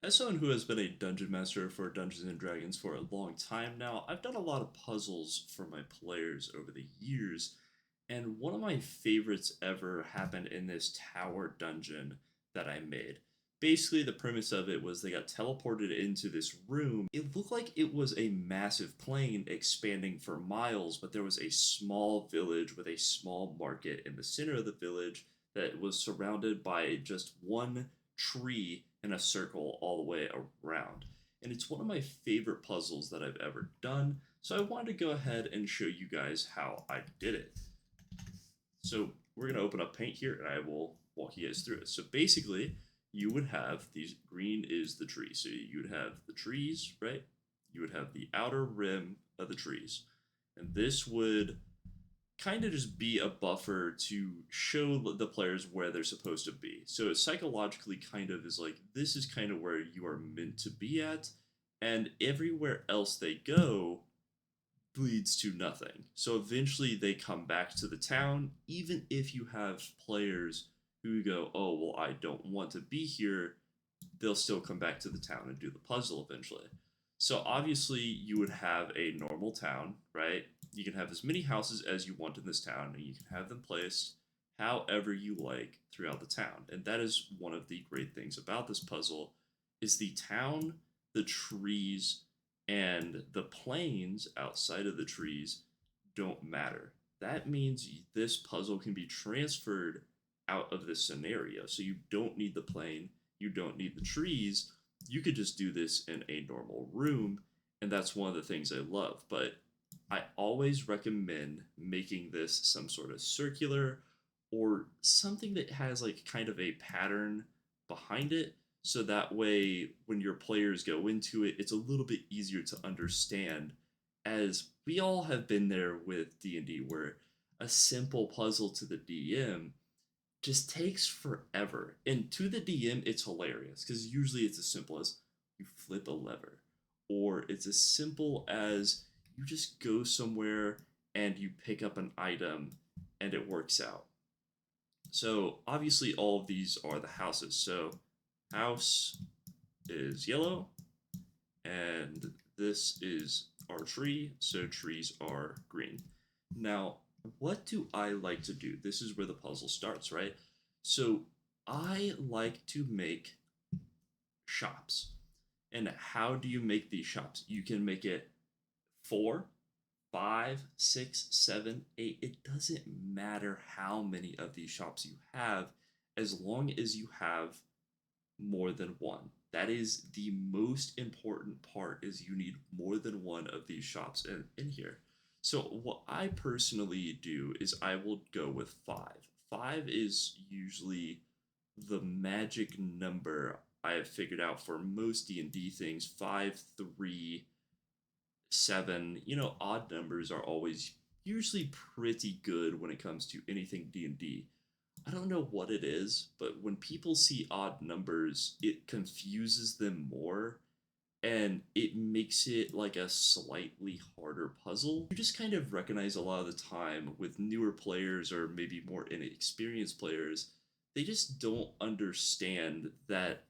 As someone who has been a dungeon master for Dungeons and Dragons for a long time now, I've done a lot of puzzles for my players over the years, and one of my favorites ever happened in this tower dungeon that I made. Basically, the premise of it was they got teleported into this room. It looked like it was a massive plane expanding for miles, but there was a small village with a small market in the center of the village that was surrounded by just one tree in a circle all the way around. And it's one of my favorite puzzles that I've ever done, so I wanted to go ahead and show you guys how I did it. So we're going to open up Paint here, and I will walk you guys through it. So basically, you would have these, green is the tree. So you would have the trees, right? You would have the outer rim of the trees. And this would kind of just be a buffer to show the players where they're supposed to be. So it psychologically kind of is like, this is kind of where you are meant to be at, and everywhere else they go leads to nothing. So eventually they come back to the town, even if you have players who go, oh, well, I don't want to be here, they'll still come back to the town and do the puzzle eventually. So obviously, you would have a normal town, right? You can have as many houses as you want in this town, and you can have them placed however you like throughout the town. And that is one of the great things about this puzzle is the town, the trees, and the plains outside of the trees don't matter. That means this puzzle can be transferred out of this scenario. So you don't need the plane, you don't need the trees. You could just do this in a normal room, and that's one of the things I love. But I always recommend making this some sort of circular or something that has like kind of a pattern behind it, so that way when your players go into it, it's a little bit easier to understand, as we all have been there with D&D where a simple puzzle to the DM just takes forever. And to the DM, it's hilarious because usually it's as simple as you flip a lever, or it's as simple as you just go somewhere and you pick up an item and it works out. So obviously, all of these are the houses. So house is yellow, and this is our tree. So trees are green. Now, what do I like to do? This is where the puzzle starts, right? So I like to make shops. And how do you make these shops? You can make it four, five, six, seven, eight. It doesn't matter how many of these shops you have, as long as you have more than one. That is the most important part, is you need more than one of these shops in here. So what I personally do is I will go with five. Five is usually the magic number I have figured out for most D&D things. Five, three, seven, odd numbers are always usually pretty good when it comes to anything D&D. I don't know what it is, but when people see odd numbers, it confuses them more, and it makes it like a slightly harder puzzle. You just kind of recognize a lot of the time with newer players or maybe more inexperienced players, they just don't understand that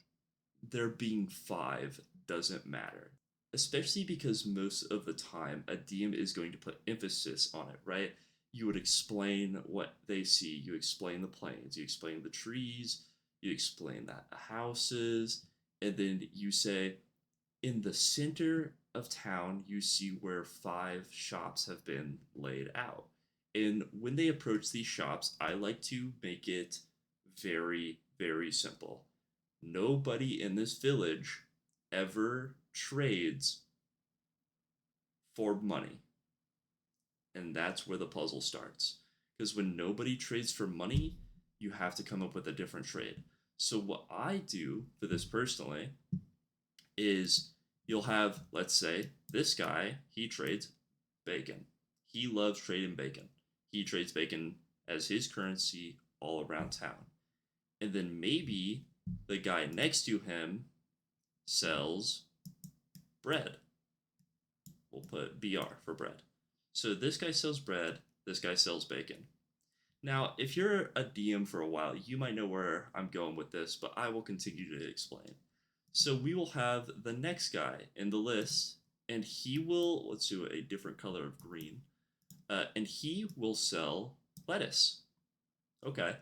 there being five doesn't matter. Especially because most of the time a DM is going to put emphasis on it, right? You would explain what they see, you explain the plains, you explain the trees, you explain that houses, and then you say, in the center of town, you see where five shops have been laid out. And when they approach these shops, I like to make it very, very simple. Nobody in this village ever trades for money. And that's where the puzzle starts. Because when nobody trades for money, you have to come up with a different trade. So, what I do for this personally is you'll have, let's say, this guy, he trades bacon. He loves trading bacon. He trades bacon as his currency all around town. And then maybe the guy next to him sells bread. We'll put BR for bread. So this guy sells bread, this guy sells bacon. Now, if you're a DM for a while, you might know where I'm going with this, but I will continue to explain. So we will have the next guy in the list, and he will, let's do a different color of green, and he will sell lettuce. Okay.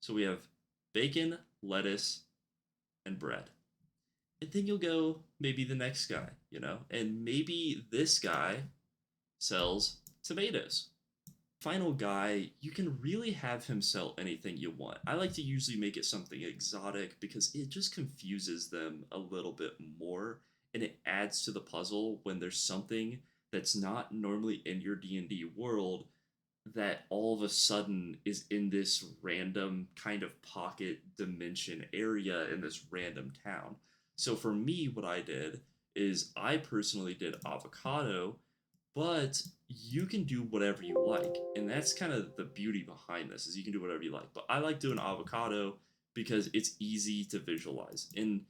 So we have bacon, lettuce, and bread. And then you'll go maybe the next guy, and maybe this guy sells tomatoes. Final guy, you can really have him sell anything you want. I like to usually make it something exotic because it just confuses them a little bit more and it adds to the puzzle when there's something that's not normally in your D&D world that all of a sudden is in this random kind of pocket dimension area in this random town. So for me, what I did is I personally did avocado, but you can do whatever you like. And that's kind of the beauty behind this is you can do whatever you like. But I like doing avocado because it's easy to visualize. And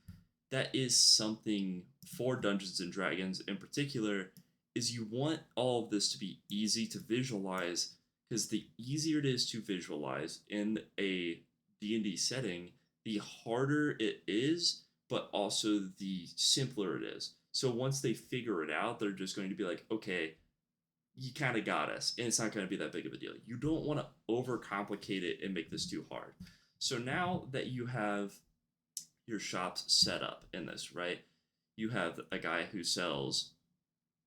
that is something for Dungeons and Dragons in particular is you want all of this to be easy to visualize because the easier it is to visualize in a D&D setting, the harder it is, but also the simpler it is. So once they figure it out, they're just going to be like, okay, you kind of got us, and it's not going to be that big of a deal. You don't want to overcomplicate it and make this too hard. So now that you have your shops set up in this, right? You have a guy who sells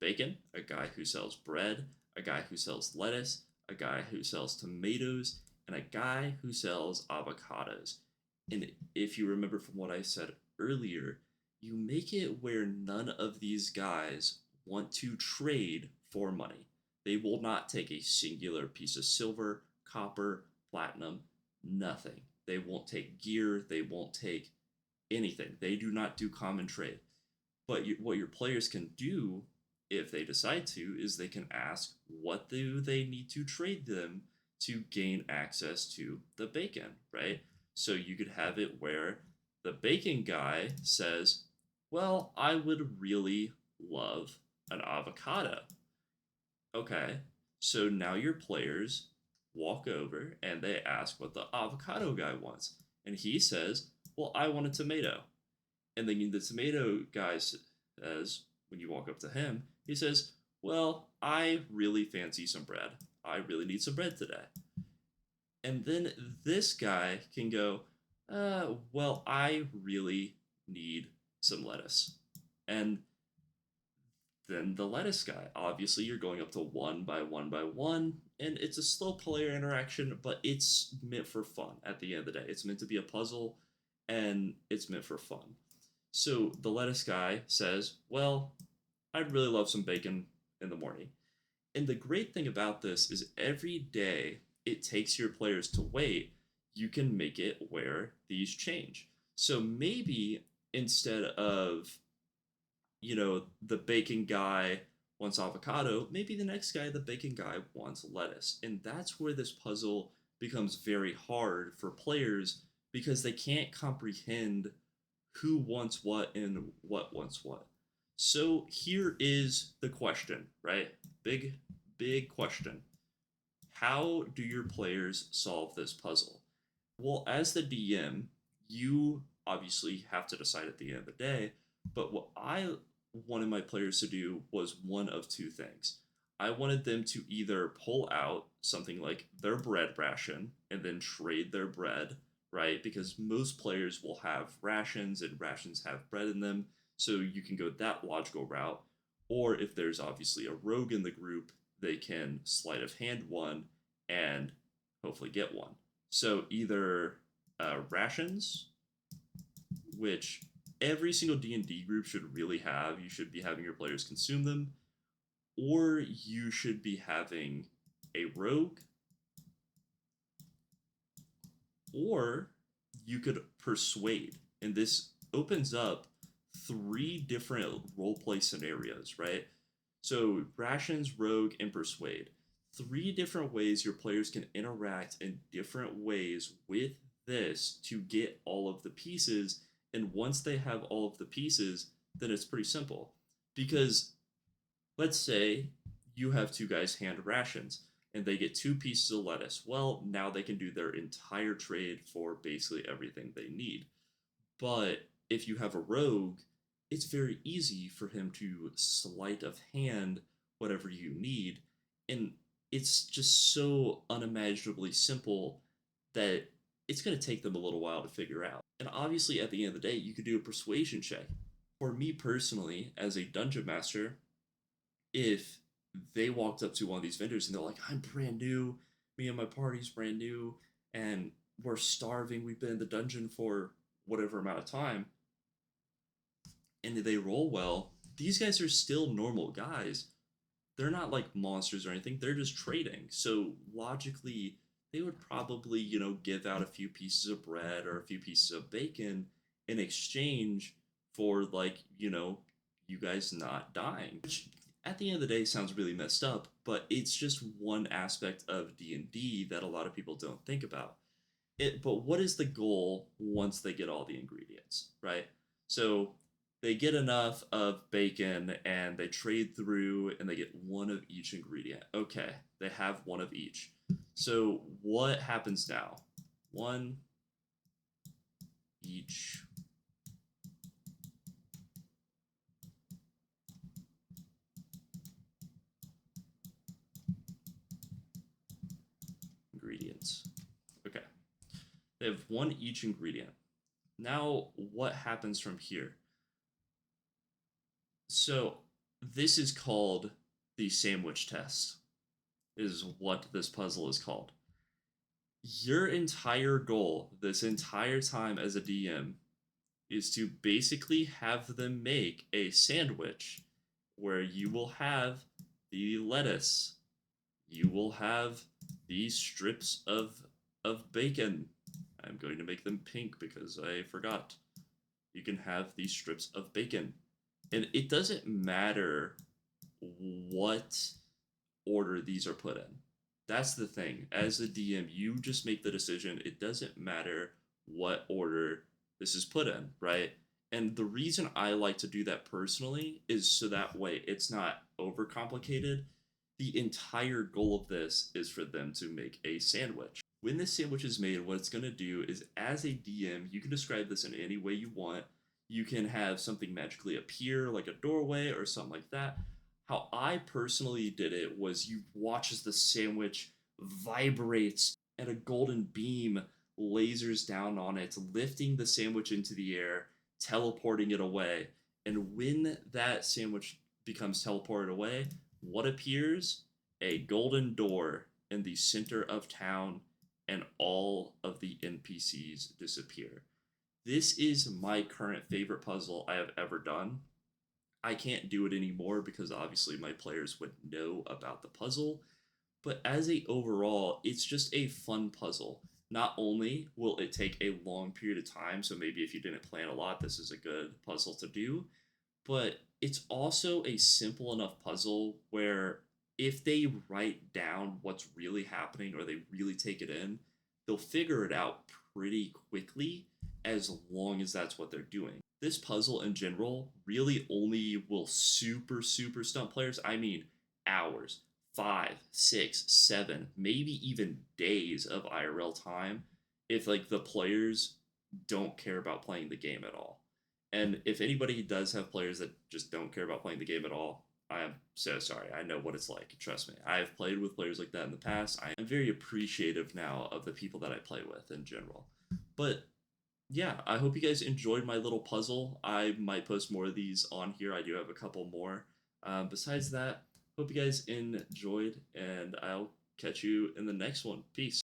bacon, a guy who sells bread, a guy who sells lettuce, a guy who sells tomatoes, and a guy who sells avocados. And if you remember from what I said earlier, you make it where none of these guys want to trade for money. They will not take a singular piece of silver, copper, platinum, nothing. They won't take gear, they won't take anything. They do not do common trade. But what your players can do, if they decide to, is they can ask what do they need to trade them to gain access to the bacon, right? So you could have it where the bacon guy says, well, I would really love an avocado. Okay, so now your players walk over and they ask what the avocado guy wants. And he says, well, I want a tomato. And then the tomato guy says, when you walk up to him, he says, well, I really fancy some bread. I really need some bread today. And then this guy can go, well, I really need some lettuce. And then the lettuce guy. Obviously, you're going up to one by one by one, and it's a slow player interaction, but it's meant for fun at the end of the day. It's meant to be a puzzle, and it's meant for fun. So the lettuce guy says, well, I'd really love some bacon in the morning. And the great thing about this is every day it takes your players to wait, you can make it where these change. So maybe instead of, the bacon guy wants avocado, maybe the next guy, the bacon guy, wants lettuce. And that's where this puzzle becomes very hard for players because they can't comprehend who wants what and what wants what. So here is the question, right? Big, big question. How do your players solve this puzzle? Well, as the DM, you obviously have to decide at the end of the day, but what I wanted my players to do was one of two things. I wanted them to either pull out something like their bread ration and then trade their bread, right? Because most players will have rations and rations have bread in them. So you can go that logical route. Or if there's obviously a rogue in the group, they can sleight of hand one and hopefully get one. So either rations, which every single D&D group should really have. You should be having your players consume them, or you should be having a rogue, or you could persuade. And this opens up three different roleplay scenarios, right? So rations, rogue, and persuade. Three different ways your players can interact in different ways with this to get all of the pieces. And once they have all of the pieces, then it's pretty simple. Because let's say you have two guys hand rations and they get two pieces of lettuce. Well, now they can do their entire trade for basically everything they need. But if you have a rogue, it's very easy for him to sleight of hand whatever you need. And it's just so unimaginably simple that it's going to take them a little while to figure out. And obviously, at the end of the day, you could do a persuasion check. For me personally, as a dungeon master, if they walked up to one of these vendors and they're like, I'm brand new, me and my party's brand new, and we're starving, we've been in the dungeon for whatever amount of time, and they roll well, these guys are still normal guys. They're not like monsters or anything, they're just trading. So logically, they would probably, give out a few pieces of bread or a few pieces of bacon in exchange for, like, you guys not dying. Which at the end of the day sounds really messed up, but it's just one aspect of D&D that a lot of people don't think about. But what is the goal once they get all the ingredients, right? So they get enough of bacon and they trade through and they get one of each ingredient. Okay, they have one of each. So what happens now? One each ingredients. Okay, they have one each ingredient. Now, what happens from here? So this is called the sandwich test, is what this puzzle is called. Your entire goal this entire time as a DM is to basically have them make a sandwich where you will have the lettuce, you will have these strips of bacon. I'm going to make them pink because I forgot. You can have these strips of bacon. And it doesn't matter what order these are put in. That's the thing. As a DM, you just make the decision. It doesn't matter what order this is put in, right? And the reason I like to do that personally is so that way it's not overcomplicated. The entire goal of this is for them to make a sandwich. When this sandwich is made, what it's going to do is, as a DM, you can describe this in any way you want. You can have something magically appear, like a doorway or something like that. How I personally did it was you watch as the sandwich vibrates and a golden beam lasers down on it, lifting the sandwich into the air, teleporting it away. And when that sandwich becomes teleported away, what appears? A golden door in the center of town, and all of the NPCs disappear. This is my current favorite puzzle I have ever done. I can't do it anymore because obviously my players would know about the puzzle, but as a overall, it's just a fun puzzle. Not only will it take a long period of time, so maybe if you didn't plan a lot, this is a good puzzle to do, but it's also a simple enough puzzle where if they write down what's really happening or they really take it in, they'll figure it out pretty quickly as long as that's what they're doing. This puzzle in general really only will super, super stump players. I mean, hours, 5, 6, 7, maybe even days of IRL time if like the players don't care about playing the game at all. And if anybody does have players that just don't care about playing the game at all, I am so sorry. I know what it's like. Trust me. I have played with players like that in the past. I am very appreciative now of the people that I play with in general. But yeah, I hope you guys enjoyed my little puzzle. I might post more of these on here. I do have a couple more. Besides that, hope you guys enjoyed, and I'll catch you in the next one. Peace.